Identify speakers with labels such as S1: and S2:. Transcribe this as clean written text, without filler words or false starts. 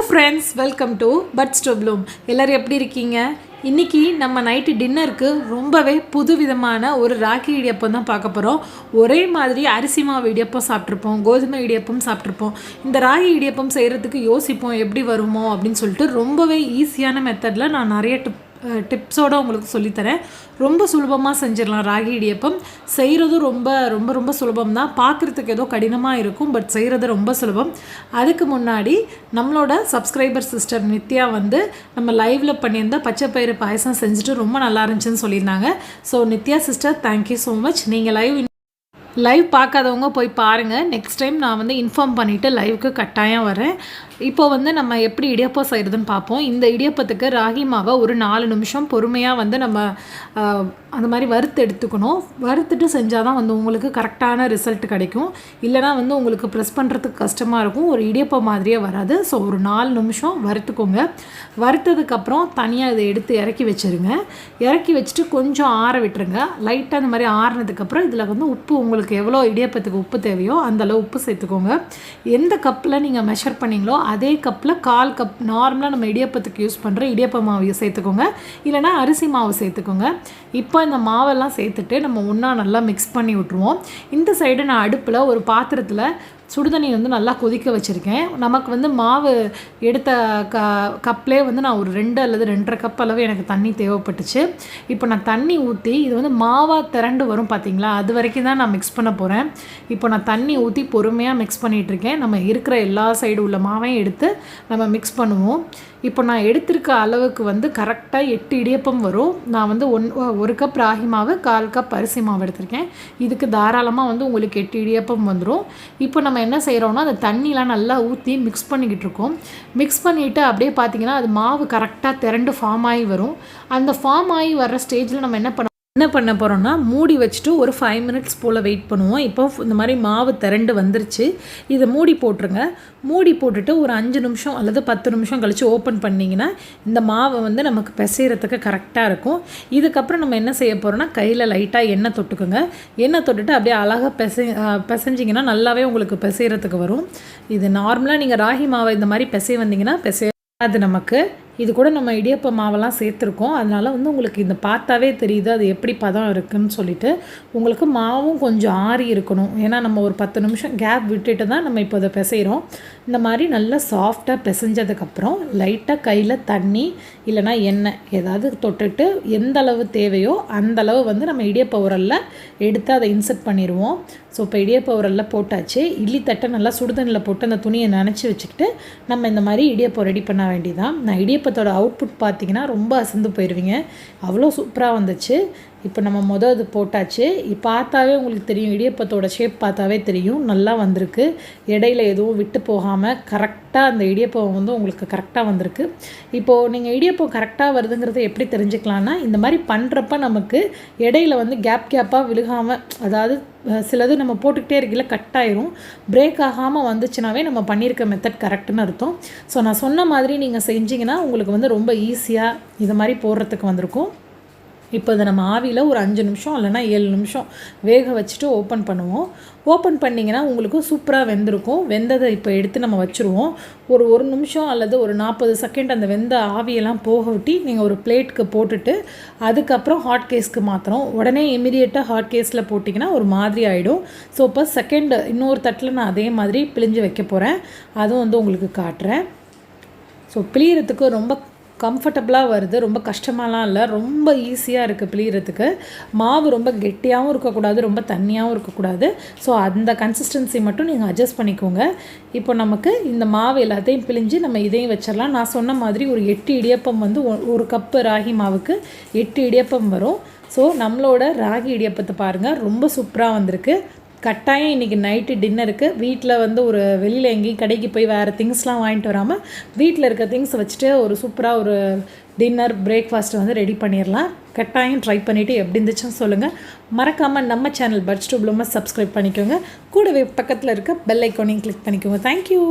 S1: Friends, welcome to Buds to Bloom. எல்லோரும் எப்படி இருக்கீங்க? இன்றைக்கி நம்ம நைட்டு டின்னருக்கு ரொம்பவே புதுவிதமான ஒரு ராகி இடியப்பம் தான் பார்க்க போகிறோம். ஒரே மாதிரி அரிசி மாவு இடியப்பம் சாப்பிட்ருப்போம், கோதுமை இடியப்பம் சாப்பிட்ருப்போம். இந்த ராகி இடியப்பம் செய்கிறதுக்கு யோசிப்போம் எப்படி வருமோ அப்படின்னு சொல்லிட்டு ரொம்பவே ஈஸியான மெத்தடில் நான் நிறைய டிப்ஸோடு உங்களுக்கு சொல்லித்தரேன். ரொம்ப சுலபமாக செஞ்சிடலாம். ராகி இடியப்பம் செய்கிறதும் ரொம்ப ரொம்ப ரொம்ப சுலபம் தான். பார்க்குறதுக்கு ஏதோ கடினமாக இருக்கும், பட் செய்கிறது ரொம்ப சுலபம். அதுக்கு முன்னாடி நம்மளோட சப்ஸ்கிரைபர் சிஸ்டர் நித்யா வந்து நம்ம லைவில் பண்ணியிருந்த பச்சை பயிறு பாயசம் செஞ்சுட்டு ரொம்ப நல்லா இருந்துச்சுன்னு சொல்லியிருந்தாங்க. So Nithya sister, thank you so much. நீங்கள் லைவ் பார்க்காதவங்க போய் பாருங்கள். நெக்ஸ்ட் டைம் நான் வந்து இன்ஃபார்ம் பண்ணிவிட்டு லைவுக்கு கட்டாயம் வரேன். இப்போ வந்து நம்ம எப்படி இடியப்பம் செய்கிறதுன்னு பார்ப்போம். இந்த இடியப்பத்துக்கு ராகி மாவை ஒரு 4 நிமிஷம் பொறுமையாக வந்து நம்ம அந்த மாதிரி வறுத்து எடுத்துக்கணும். வறுத்துட்டு செஞ்சால் தான் வந்து உங்களுக்கு கரெக்டான ரிசல்ட் கிடைக்கும். இல்லைனா வந்து உங்களுக்கு ப்ரெஸ் பண்ணுறதுக்கு கஷ்டமாக இருக்கும், ஒரு இடியப்பம் மாதிரியே வராது. ஸோ ஒரு 4 நிமிஷம் வறுத்துக்கோங்க. வறுத்ததுக்கப்புறம் தனியாக இதை எடுத்து இறக்கி வச்சுருங்க. இறக்கி வச்சுட்டு கொஞ்சம் ஆற விட்டுருங்க. லைட்டாக அந்த மாதிரி ஆறினதுக்கப்புறம் இதில் வந்து உப்பு, உங்களுக்கு எவ்வளோ இடியப்பத்துக்கு உப்பு தேவையோ அந்தளவு உப்பு சேர்த்துக்கோங்க. எந்த கப்பில் நீங்கள் மெஷர் பண்ணிங்களோ அதே கப்பில் 1/4 கப் நார்மலாக நம்ம இடியப்பத்துக்கு யூஸ் பண்ணுற இடியப்ப மாவு சேர்த்துக்கோங்க. இல்லைனா அரிசி மாவு சேர்த்துக்கோங்க. இப்போ இந்த மாவெல்லாம் சேர்த்துட்டு நம்ம ஒன்றா நல்லா மிக்ஸ் பண்ணி விட்ருவோம். இந்த சைடு நான் அடுப்பில் ஒரு பாத்திரத்தில் சுடுதண்ணி வந்து நல்லா கொதிக்க வச்சுருக்கேன். நமக்கு வந்து மாவு எடுத்த கப்லேயே வந்து நான் ஒரு 2 அல்லது 2.5 கப் அளவு எனக்கு தண்ணி தேவைப்பட்டுச்சு. இப்போ நான் தண்ணி ஊற்றி இது வந்து மாவாக திரண்டு வரும் பார்த்தீங்களா, அது வரைக்கும் தான் நான் மிக்ஸ் பண்ண போகிறேன். இப்போ நான் தண்ணி ஊற்றி பொறுமையாக மிக்ஸ் பண்ணிகிட்ருக்கேன். நம்ம இருக்கிற எல்லா சைடு உள்ள மாவையும் எடுத்து நம்ம மிக்ஸ் பண்ணுவோம். இப்போ நான் எடுத்திருக்க அளவுக்கு வந்து கரெக்டாக 8 இடியப்பம் வரும். நான் வந்து 1 கப் ராகி மாவு, 1/4 கப் அரிசி மாவு எடுத்திருக்கேன். இதுக்கு தாராளமாக வந்து உங்களுக்கு 8 இடியப்பம் வந்துடும். இப்போ நம்ம என்ன செய்கிறோம்னா அந்த தண்ணிலாம் நல்லா ஊற்றி மிக்ஸ் பண்ணிக்கிட்டு இருக்கோம். மிக்ஸ் பண்ணிவிட்டு அப்படியே பார்த்திங்கன்னா அது மாவு கரெக்டாக திரண்டு ஃபார்ம் ஆகி வரும். அந்த ஃபார்ம் ஆகி வர்ற ஸ்டேஜில் நம்ம என்ன பண்ண போகிறோம்னா மூடி வச்சுட்டு ஒரு 5 மினிட்ஸ் போல் வெயிட் பண்ணுவோம். இப்போ இந்த மாதிரி மாவு திரண்டு வந்துருச்சு. இதை மூடி போட்டுருங்க. மூடி போட்டுட்டு ஒரு 5 நிமிஷம் அல்லது 10 நிமிஷம் கழித்து ஓப்பன் பண்ணிங்கன்னா இந்த மாவை வந்து நமக்கு பிசைகிறதுக்கு கரெக்டாக இருக்கும். இதுக்கப்புறம் நம்ம என்ன செய்ய போகிறோம்னா கையில் லைட்டாக எண்ணெய் தொட்டுக்குங்க. எண்ணெய் தொட்டுட்டு அப்படியே அழகாக பிசைஞ்சிங்கன்னா நல்லாவே உங்களுக்கு பிசைகிறதுக்கு வரும். இது நார்மலாக நீங்கள் ராகி மாவை இந்த மாதிரி வந்தீங்கன்னா அது நமக்கு இது கூட நம்ம இடியப்ப மாவெல்லாம் சேர்த்துருக்கோம். அதனால் வந்து உங்களுக்கு இந்த பார்த்தாவே தெரியுது அது எப்படி பதம் இருக்குதுன்னு சொல்லிட்டு. உங்களுக்கு மாவும் கொஞ்சம் ஆறி இருக்கணும். ஏன்னா நம்ம ஒரு 10 நிமிஷம் கேப் விட்டுட்டு தான் நம்ம இப்போ அதை பிசைகிறோம். இந்த மாதிரி நல்லா சாஃப்டாக பிசைஞ்சதுக்கப்புறம் லைட்டாக கையில் தண்ணி இல்லைனா எண்ணெய் ஏதாவது தொட்டுட்டு எந்த அளவு தேவையோ அந்தளவு வந்து நம்ம இடியப்ப உரலில் எடுத்து அதை இன்சர்ட் பண்ணிடுவோம். ஸோ இப்போ இடியப்ப உரலில் போட்டாச்சு. இட்லி தட்டை நல்லா சுடுதண்ணில் போட்டு அந்த துணியை நனைச்சி வச்சுக்கிட்டு நம்ம இந்த மாதிரி இடியப்பம் ரெடி பண்ண வேண்டியதான். நான் இடியப்பத்தோட அவுட்புட் பார்த்திங்கன்னா ரொம்ப அசந்து போயிடுவீங்க, அவ்வளோ சூப்பராக வந்துச்சு. இப்போ நம்ம அது போட்டாச்சு. பார்த்தாவே உங்களுக்கு தெரியும், இடியப்பத்தோட ஷேப் பார்த்தாவே தெரியும் நல்லா வந்திருக்கு. இடையில எதுவும் விட்டு போகாமல் கரெக்டாக அந்த இடியப்பம் வந்து உங்களுக்கு கரெக்டாக வந்திருக்கு. இப்போது நீங்கள் இடியப்பம் கரெக்டாக வருதுங்கிறத எப்படி தெரிஞ்சுக்கலான்னா இந்த மாதிரி பண்ணுறப்ப நமக்கு இடையில வந்து கேப்பாக விழுகாமல், அதாவது சிலது நம்ம போட்டுக்கிட்டே இருக்கையில் கட் ஆயிரும், பிரேக் ஆகாமல் வந்துச்சுனாவே நம்ம பண்ணியிருக்க மெத்தட் கரெக்டுன்னு அர்த்தம். ஸோ நான் சொன்ன மாதிரி நீங்கள் செஞ்சிங்கன்னா உங்களுக்கு வந்து ரொம்ப ஈஸியாக இது மாதிரி போடுறதுக்கு வந்திருக்கும். இப்போ இதை நம்ம ஆவியில் ஒரு 5 நிமிஷம் இல்லைனா 7 நிமிஷம் வேக வச்சுட்டு ஓப்பன் பண்ணுவோம். ஓப்பன் பண்ணிங்கன்னா உங்களுக்கு சூப்பராக வெந்திருக்கும். வெந்ததை இப்போ எடுத்து நம்ம வச்சுருவோம். ஒரு நிமிஷம் அல்லது ஒரு 40 செகண்ட் அந்த வெந்த ஆவியெல்லாம் போக விட்டு நீங்கள் ஒரு பிளேட்டுக்கு போட்டுட்டு அதுக்கப்புறம் ஹாட் கேஸ்க்கு மாற்றுறோம். உடனே இமீடியட்டாக ஹாட் கேஸில் போட்டிங்கன்னா ஒரு மாதிரி ஆகிடும். ஸோ இப்போ செகண்ட் இன்னொரு தட்டில் நான் அதே மாதிரி பிழிஞ்சு வைக்க போகிறேன். அதுவும் வந்து உங்களுக்கு காட்டுறேன். ஸோ பிழியறதுக்கு ரொம்ப கம்ஃபர்டபுளாக வருது, ரொம்ப கஷ்டமாலாம் இல்லை, ரொம்ப ஈஸியாக இருக்குது பிழியறதுக்கு. மாவு ரொம்ப கெட்டியாகவும் இருக்கக்கூடாது, ரொம்ப தண்ணியாகவும் இருக்கக்கூடாது. ஸோ அந்த கன்சிஸ்டன்சி மட்டும் நீங்கள் அட்ஜஸ்ட் பண்ணிக்கோங்க. இப்போ நமக்கு இந்த மாவு எல்லாத்தையும் பிழிஞ்சு நம்ம இதையும் வச்சிடலாம். நான் சொன்ன மாதிரி ஒரு 8 இடியப்பம் வந்து 1 கப்பு ராகி மாவுக்கு 8 இடியப்பம் வரும். ஸோ நம்மளோட ராகி இடியப்பத்தை பாருங்கள், ரொம்ப சூப்பராக வந்திருக்கு. கட்டாயம் இன்றைக்கி நைட்டு டின்னருக்கு வீட்டில் வந்து ஒரு வெளியில் எங்கேயும் கடைக்கு போய் வேறு திங்ஸ்லாம் வாங்கிட்டு வராமல் வீட்டில் இருக்க திங்ஸ் வச்சுட்டு ஒரு சூப்பராக ஒரு டின்னர் பிரேக்ஃபாஸ்ட்டு வந்து ரெடி பண்ணிடலாம். கட்டாயம் ட்ரை பண்ணிவிட்டு எப்படி இருந்துச்சுன்னு சொல்லுங்கள். மறக்காமல் நம்ம சேனல் பட்ஸ் டு ப்ளூமை சப்ஸ்கிரைப் பண்ணிக்கோங்க. கூடவே பக்கத்தில் இருக்க பெல் ஐக்கானையும் கிளிக் பண்ணிக்கோங்க. தேங்க்யூ.